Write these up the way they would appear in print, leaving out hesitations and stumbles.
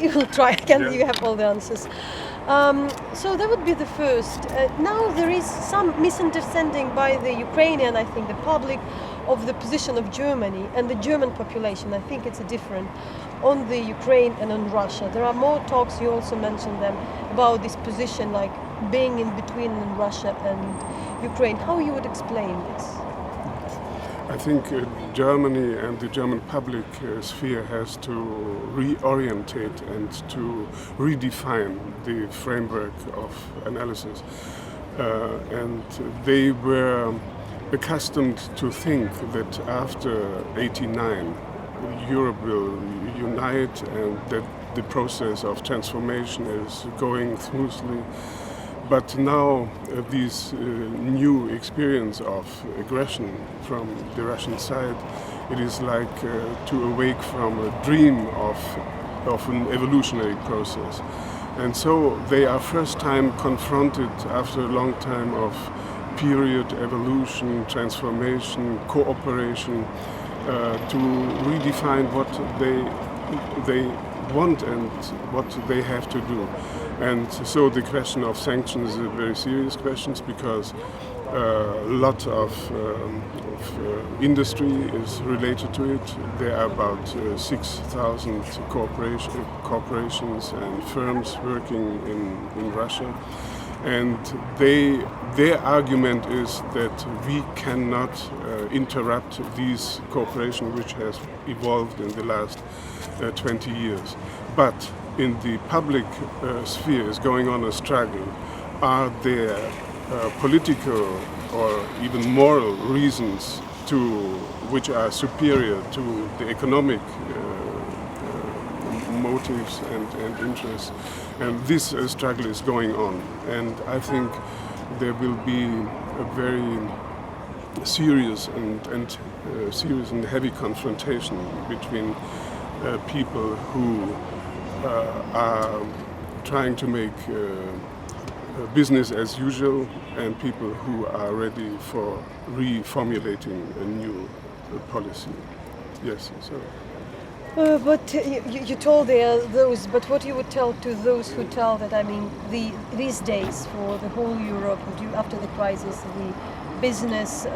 you will try again. Yeah. You have all the answers. So that would be the first. Now there is some misunderstanding by the Ukrainian, I think, the public, of the position of Germany and the German population. I think it's different on the Ukraine and on Russia. There are more talks, you also mentioned them, about this position, like being in between Russia and Ukraine. How you would explain this? I think Germany and the German public sphere has to reorientate and to redefine the framework of analysis. And they were accustomed to think that after '89 Europe will unite and that the process of transformation is going smoothly. But now this new experience of aggression from the Russian side, it is like to awake from a dream of an evolutionary process. And so they are first time confronted after a long time of period, evolution, transformation, cooperation, to redefine what they want and what they have to do. And so the question of sanctions is a very serious question because a lot of industry is related to it. There are about 6,000 corporations and firms working in Russia. And their argument is that we cannot interrupt these corporations which has evolved in the last 20 years. But in the public sphere is going on a struggle. Are there political or even moral reasons which are superior to the economic motives and interests? And this struggle is going on. And I think there will be a very serious and heavy confrontation between people who are trying to make business as usual and people who are ready for reformulating a new policy. Yes, so. But you told those, but what you would tell to those who tell that, I mean, these days for the whole Europe, after the crisis, the business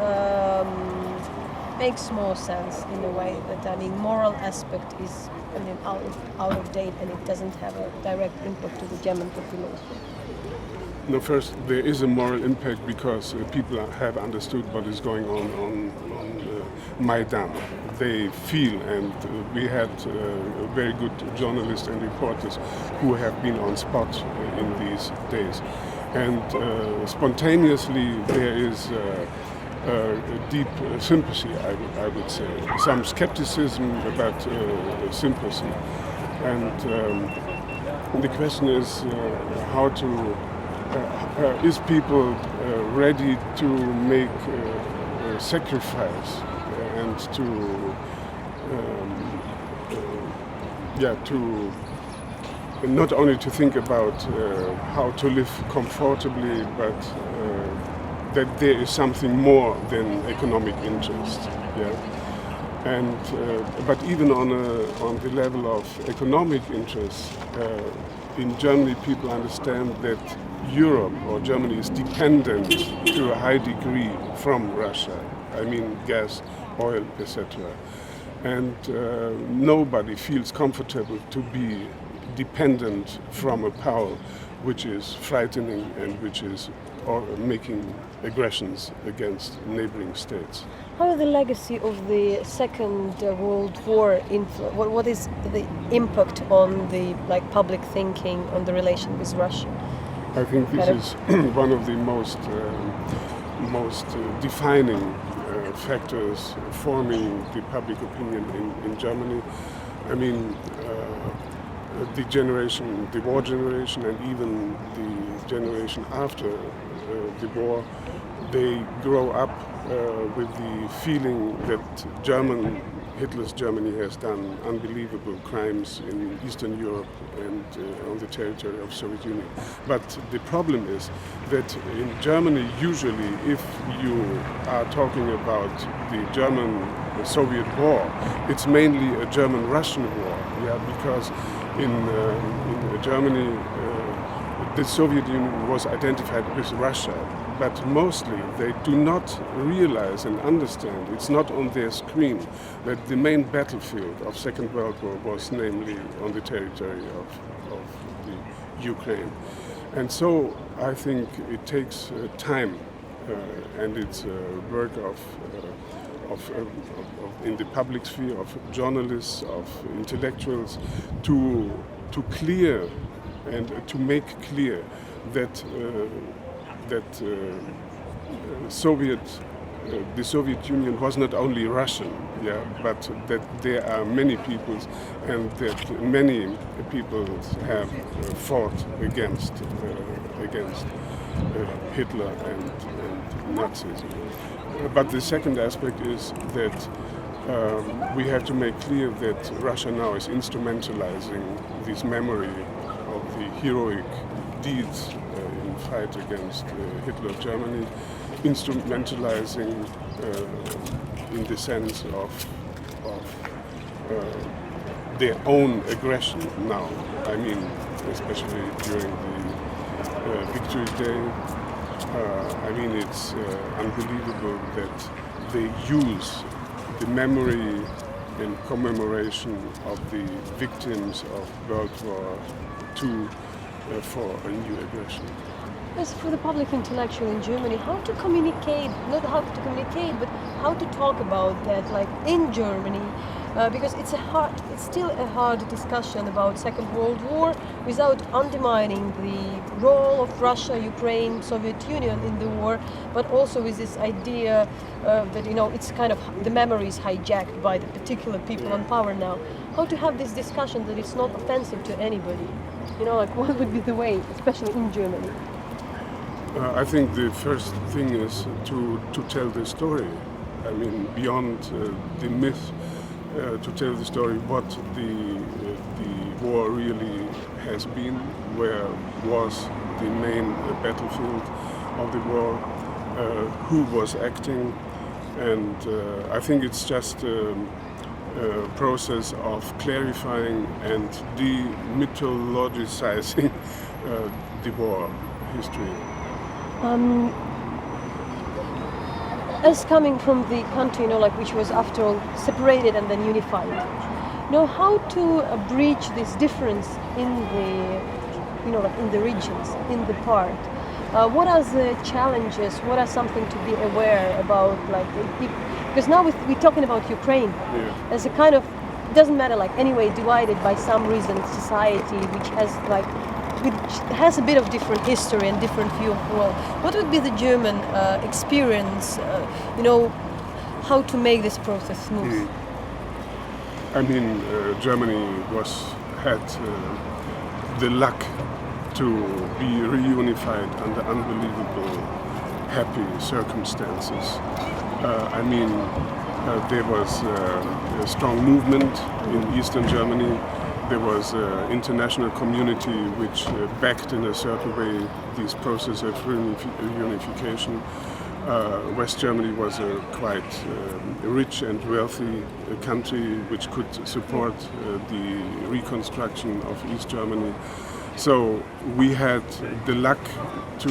makes more sense in a way that, I mean, moral aspect is out of date and it doesn't have a direct impact to the German population. No, first, there is a moral impact because people have understood what is going on Maidan. They feel, and we had very good journalists and reporters who have been on spot in these days. And spontaneously there is deep sympathy, I would say. Some skepticism, but sympathy. And the question is how to, is people ready to make a sacrifice and to not only to think about how to live comfortably, but that there is something more than economic interest. Yeah, and but even on the level of economic interest, in Germany, people understand that Europe or Germany is dependent to a high degree from Russia. I mean, gas, oil, etc. And nobody feels comfortable to be dependent from a power which is frightening and which is making aggressions against neighboring states. How is the legacy of the Second World War what is the impact on the public thinking on the relation with Russia? I think this is one of the most defining factors forming the public opinion in Germany. I mean, the war generation, and even the generation after the war, they grow up with the feeling that Hitler's Germany has done unbelievable crimes in Eastern Europe and on the territory of Soviet Union. But the problem is that in Germany, usually, if you are talking about the German-Soviet war, it's mainly a German-Russian war, because in Germany, the Soviet Union was identified with Russia, but mostly they do not realize and understand, it's not on their screen, that the main battlefield of Second World War was namely on the territory of the Ukraine. And so I think it takes time, and it's work in the public sphere, of journalists, of intellectuals, to clear and to make clear that the Soviet Union was not only Russian, but that there are many peoples, and that many peoples have fought against Hitler and Nazism. But the second aspect is that we have to make clear that Russia now is instrumentalizing this memory of the heroic deeds in fight against Hitler Germany, instrumentalizing in the sense of their own aggression now. I mean, especially during the Victory Day. I mean, it's unbelievable that they use the memory and commemoration of the victims of World War II for a new aggression. As for the public intellectual in Germany, how to communicate, not how to communicate, but how to talk about that, like in Germany, because it's still a hard discussion about Second World War without undermining the role of Russia, Ukraine, Soviet Union in the war, but also with this idea that, you know, it's kind of the memory is hijacked by the particular people on power now. How to have this discussion that it's not offensive to anybody? You know, like what would be the way, especially in Germany? I think the first thing is to tell the story. I mean, beyond the myth, to tell the story what the war really has been, where was the main battlefield of the war, who was acting, and I think it's just a process of clarifying and demythologicizing the war history. As coming from the country, you know, like which was after all separated and then unified, you know, how to bridge this difference in the, you know, like in the regions, in the part. What are the challenges? What are something to be aware about? Like, because now we're talking about Ukraine as a kind of, it doesn't matter, like anyway divided by some reason society which has a bit of different history and different view of the world. What would be the German experience, you know, how to make this process smooth? I mean, Germany had the luck to be reunified under unbelievable happy circumstances. I mean, there was a strong movement in Eastern Germany. There was an international community which backed in a certain way this process of reunification. West Germany was a quite rich and wealthy country which could support the reconstruction of East Germany. So we had the luck to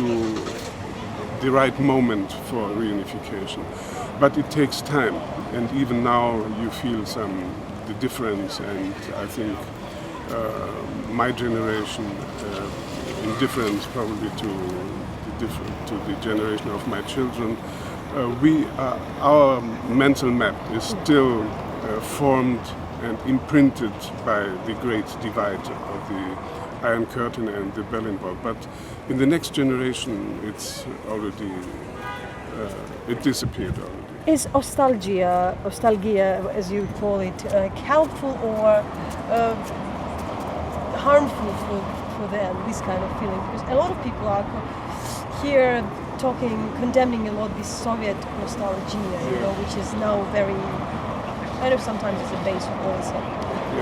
the right moment for reunification. But it takes time, and even now you feel the difference, and I think my generation, in difference probably to the generation of my children, our mental map is still formed and imprinted by the great divide of the Iron Curtain and the Berlin Wall. But in the next generation, it's already it disappeared already. Is nostalgia, as you call it, helpful or harmful for them, this kind of feeling? Because a lot of people are here condemning a lot this Soviet nostalgia, you know, which is now very, kind of sometimes it's a base for also,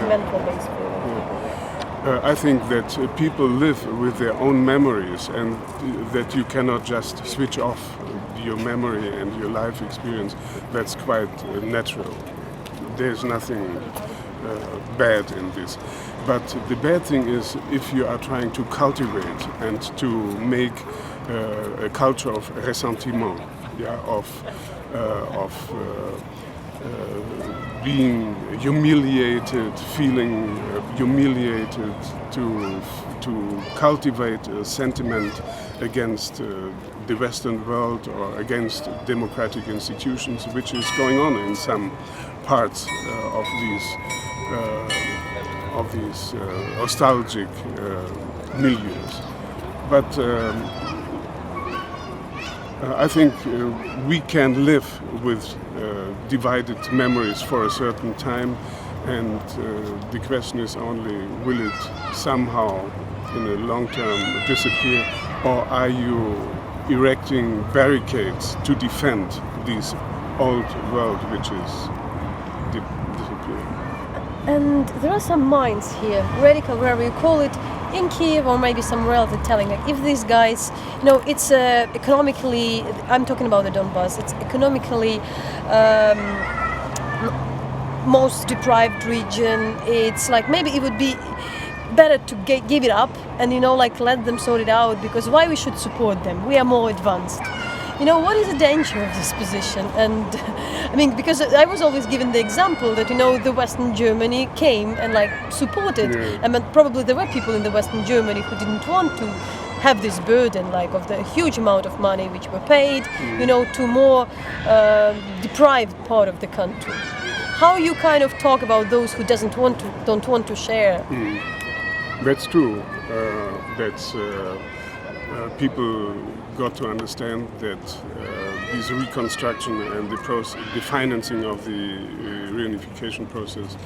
mental base for people. I think that people live with their own memories, and that you cannot just switch off your memory and your life experience. That's quite natural. There's nothing bad in this. But the bad thing is if you are trying to cultivate and to make a culture of ressentiment, yeah, of being humiliated, feeling humiliated, to cultivate a sentiment against the Western world or against democratic institutions, which is going on in some parts of these nostalgic milieus. But I think we can live with divided memories for a certain time, and the question is only, will it somehow in the long term disappear, or are you erecting barricades to defend this old world which is disappearing? And there are some minds here, radical, wherever you call it, in Kiev or maybe somewhere else, they're telling like, if these guys, it's economically, I'm talking about the Donbass, it's economically most deprived region. It's like maybe it would be better to give it up and let them sort it out, because why we should support them? We are more advanced. What is the danger of this position? And I mean, because I was always given the example that the Western Germany came and supported, and probably there were people in the Western Germany who didn't want to have this burden of the huge amount of money which were paid, to more deprived part of the country. How you kind of talk about those who don't want to share? That's true. People got to understand that this reconstruction and the financing of the reunification process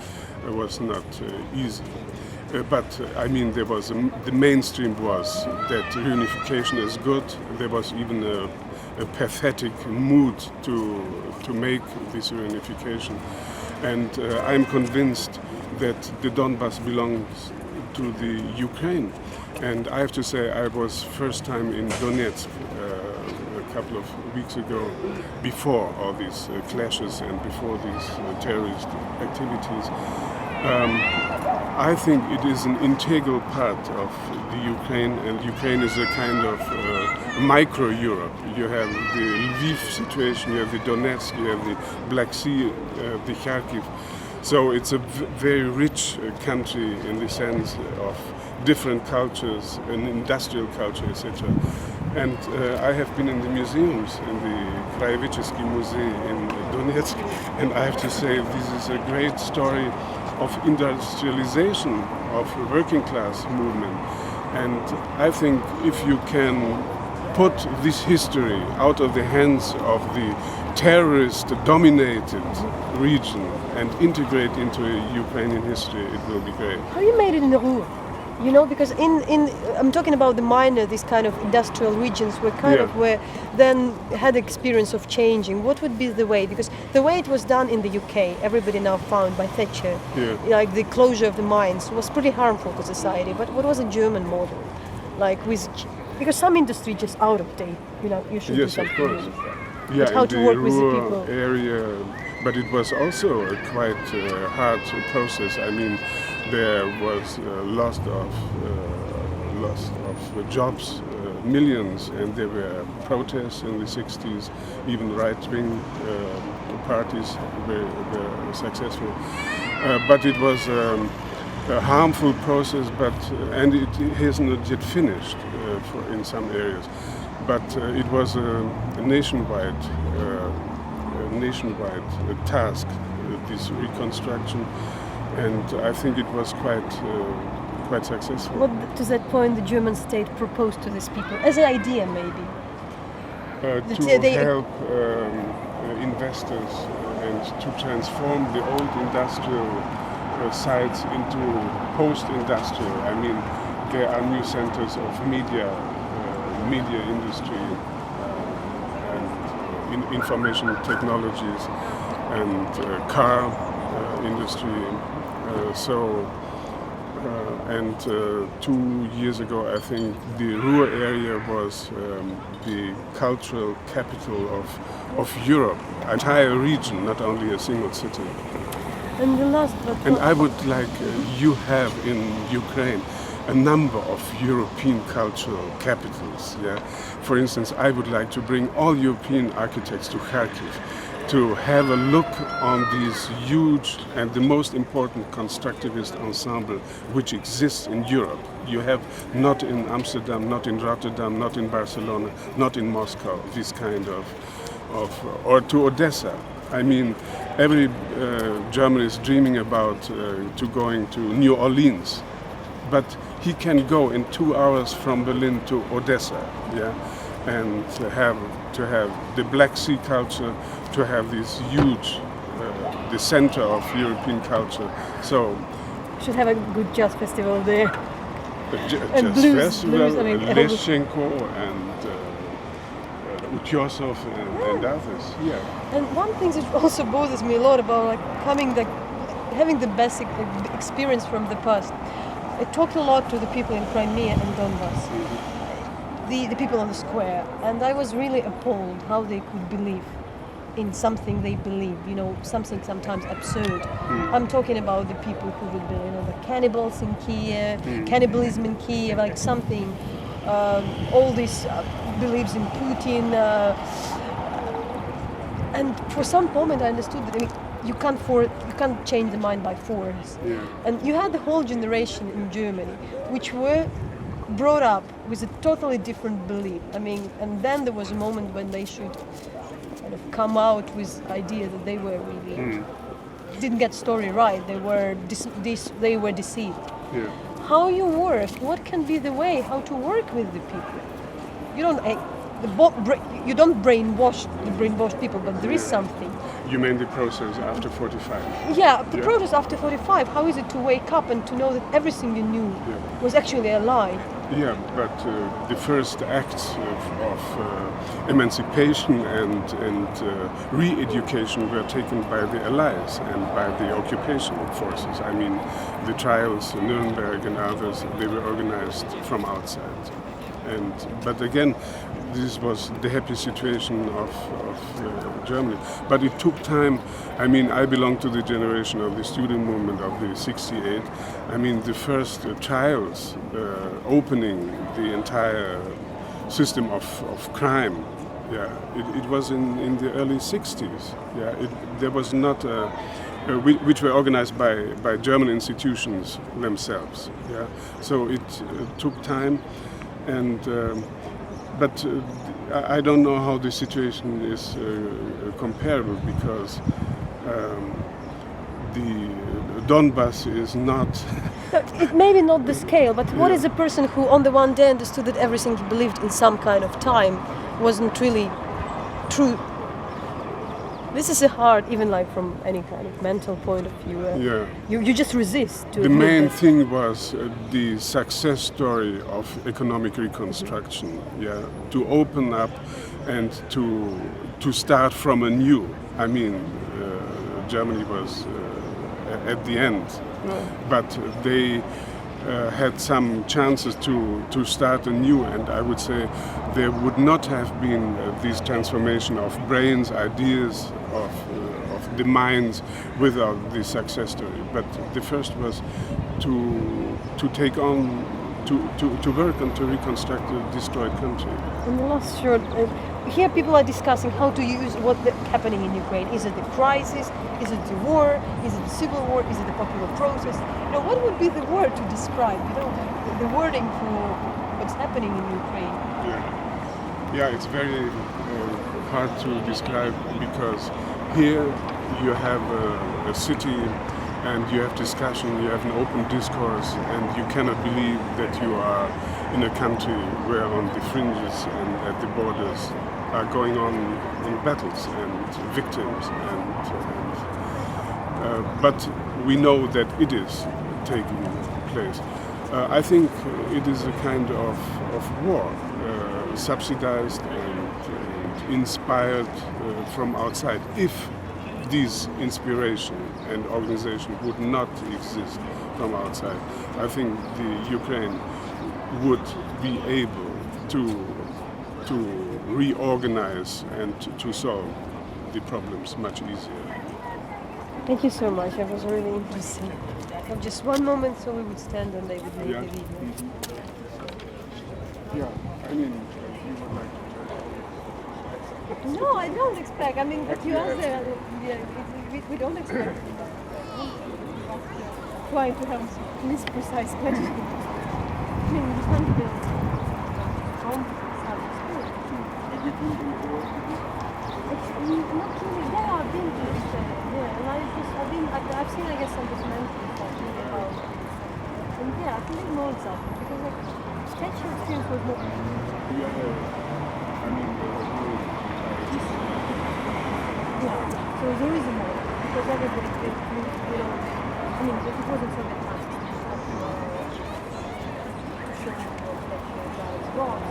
was not easy. But I mean, the mainstream was that reunification is good. There was even a pathetic mood to make this reunification, and I'm convinced that the Donbass belongs to the Ukraine. And I have to say, I was first time in Donetsk a couple of weeks ago, before all these clashes and before these terrorist activities. I think it is an integral part of the Ukraine, and Ukraine is a kind of micro-Europe. You have the Lviv situation, you have the Donetsk, you have the Black Sea, the Kharkiv. So it's a very rich country in the sense of different cultures, an industrial culture, etc. And I have been in the museums, in the Krayevichesky Museum in Donetsk, and I have to say this is a great story of industrialization of a working class movement. And I think if you can put this history out of the hands of the terrorist-dominated region and integrate into Ukrainian history, it will be great. How you made it in the Ruhr? Because I'm talking about the minor, these kind of industrial regions where then had experience of changing. What would be the way? Because the way it was done in the UK, everybody now found by Thatcher, like the closure of the mines was pretty harmful to society. But what was a German model? Because some industry just out of date, you should do something. Yes, of course. But yeah, how to work with the people. Area, but it was also a quite hard process. I mean, there was loss of jobs, millions, and there were protests in the 60s. Even right-wing parties were successful. But it was a harmful process, and it has not yet finished in some areas. But it was a nationwide task, this reconstruction, and I think it was quite successful. What to that point the German state proposed to these people as an idea, maybe? To help investors and to transform the old industrial sites into post-industrial. I mean, there are new centers of media industry and information technologies and car industry. And 2 years ago, I think the Ruhr area was the cultural capital of Europe, an entire region, not only a single city. And the last but And I would like you have in Ukraine a number of European cultural capitals. Yeah, for instance, I would like to bring all European architects to Kharkiv to have a look on these huge and the most important constructivist ensemble which exists in Europe. You have not in Amsterdam, not in Rotterdam, not in Barcelona, not in Moscow. This kind of or to Odessa. I mean, every German is dreaming about to going to New Orleans, but he can go in 2 hours from Berlin to Odessa, yeah, and to have the Black Sea culture, to have this huge, the center of European culture. So, should have a good jazz festival there. And Jazz blues, Festival, blues, I mean, Leshchenko and Utyosov and others. Yeah. And one thing that also bothers me a lot about like having the basic experience from the past. I talked a lot to the people in Crimea and Donbass, the people on the square, and I was really appalled how they could believe in something they believe, you know, something sometimes absurd. I'm talking about the people who would be, you know, the cannibals in Kiev, cannibalism in Kiev, like something, all these beliefs in Putin. And for some moment I understood that, I mean, you can't change the mind by force. Yeah. And you had the whole generation in Germany which were brought up with a totally different belief. I mean, and then there was a moment when they should kind of come out with the idea that they were really didn't get story right. They were deceived. Yeah. How you work? What can be the way how to work with the people? You don't brainwash people, but there is something. You mean the process after 45? Yeah, the process after 45. How is it to wake up and to know that everything you knew was actually a lie? Yeah, but the first acts of emancipation and re-education were taken by the Allies and by the occupation forces. I mean, the trials in Nuremberg and others, they were organized from outside. But again, this was the happy situation of Germany. But it took time. I mean, I belong to the generation of the student movement of the 68. I mean, the first trials opening the entire system of crime, yeah, it was in the early 60s. Yeah, there was not which were organized by German institutions themselves. Yeah, so it took time. But I don't know how the situation is comparable because the Donbass is not. It maybe not the scale, but what is a person who on the one day understood that everything he believed in some kind of time wasn't really true? This is hard, even like from any kind of mental point of view. You just resist to The admit main this. thing was the success story of economic reconstruction. Yeah, to open up and to start from anew. I mean, Germany was at the end, but they had some chances to start anew, and I would say there would not have been this transformation of brains, ideas, of the minds without this success story. But the first was to take on, to work and to reconstruct the destroyed country. In the last short, here people are discussing how to use what's happening in Ukraine. Is it the crisis? Is it the war? Is it the civil war? Is it the popular process? You know, what would be the word to describe? You know, the wording for what's happening in Ukraine. Yeah, it's very hard to describe because here you have a city and you have discussion, you have an open discourse, and you cannot believe that you are in a country where on the fringes and at the borders are going on battles and victims but we know that it is taking place. I think it is a kind of war, subsidized and inspired from outside. If this inspiration and organization would not exist from outside, I think the Ukraine would be able to reorganize and to solve the problems much easier. Thank you so much. It was really interesting. Just one moment, so we would stand and they would make Yeah. the video. Yeah, I mean, you would like to No, I don't expect. I mean, but you asked there. Yeah, we don't expect. Trying to have this precise question. I mean, you can't build home service. Not really. Yeah, I've been to it. Yeah, and I've seen, I guess, some documentaries that really about it. And yeah, I think it molds up because like statue experience was not. Yeah, so there is a more because everybody you know, I mean, if it wasn't so bad times, to show you what lecture guys got.